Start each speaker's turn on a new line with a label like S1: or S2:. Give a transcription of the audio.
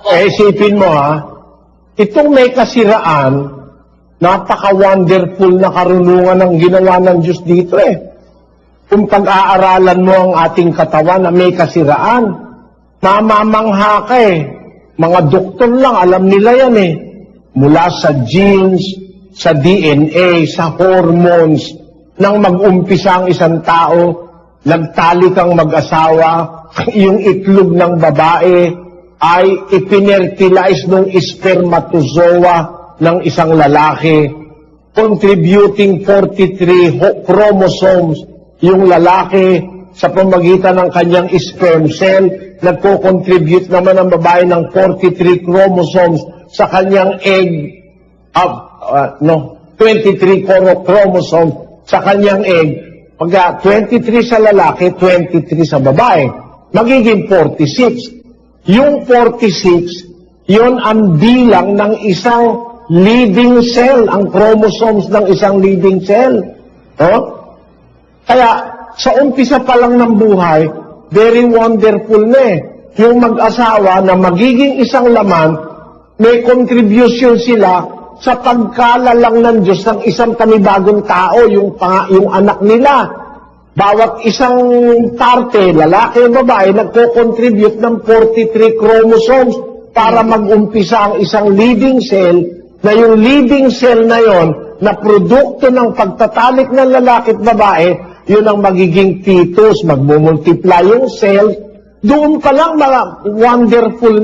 S1: Isipin mo itong may kasiraan, napaka-wonderful na karunungan ng ginawa ng Diyos dito Kung pag-aaralan mo ang ating katawan na may kasiraan, mamamangha ka Mga doktor lang, alam nila yan Mula sa genes, sa DNA, sa hormones, nang mag-umpisa ang isang tao, nagtali kang mag-asawa, yung itlog ng babae ay ipinertilize ng spermatozoa ng isang lalaki, contributing 43 chromosomes yung lalaki sa pamagitan ng kanyang sperm cell, nagko-contribute naman ang babae ng 43 chromosomes sa kanyang egg, 23 chromosomes sa kanyang egg. Pag 23 sa lalaki, 23 sa babae, magiging 46. Yung 46, yun ang bilang ng isang living cell, ang chromosomes ng isang living cell. Kaya, sa umpisa pa lang ng buhay, very wonderful Yung mag-asawa na magiging isang laman, may contribution sila sa pagkalalang ng Diyos ng isang panibagong tao, yung anak nila. Bawat isang parte, lalaki o babae, nagko-contribute ng 43 chromosomes para mag-umpisa ang isang living cell, na yung living cell na yon, na produkto ng pagtatalik ng lalaki at babae, yun ang magiging fetus, magmumultiply yung cell. Doon pa lang mga wonderful